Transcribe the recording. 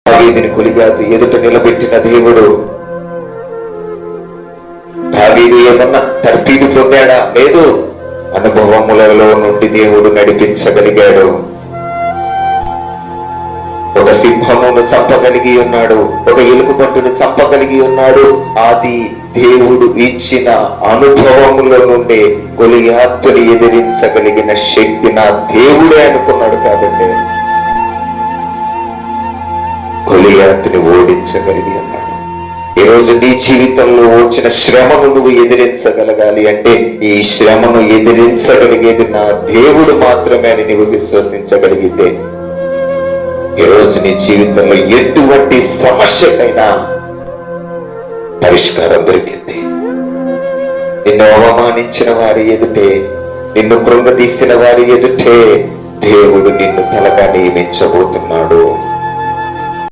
దావీదుని గొలియాతు ఎదుట నిలబెట్టిన దేవుడు. దావీదు ఏమన్నా తర్ఫీదు పొందాడా? లేదు. అనుభవములలో నుండి దేవుడు నడిపించగలిగాడు. ఒక సింహమును చంపగలిగి ఉన్నాడు, ఒక ఎలుగుబంటును చంపగలిగి ఉన్నాడు. అది దేవుడు ఇచ్చిన అనుభవముల నుండి గొలియాతుని ఎదిరించగలిగిన శక్తి నా దేవుడే అనుకున్నాడు. కాబట్టి గొలియాతుని ఓడించగలిగి ఉన్నాడు. ఈరోజు నీ జీవితంలో వచ్చిన శ్రమను నువ్వు ఎదిరించగలగాలి అంటే ఈ శ్రమను ఎదిరించగలిగేది నా దేవుడు మాత్రమే అని నువ్వు విశ్వసించగలిగితే ఈరోజు నీ జీవితంలో ఎటువంటి సమస్యకైనా పరిష్కారం దొరికింది. నిన్ను అవమానించిన వారి ఎదుటే, నిన్ను కృంగతీసిన వారి ఎదుటే దేవుడు నిన్ను తలగా నియమించబోతున్నాడు.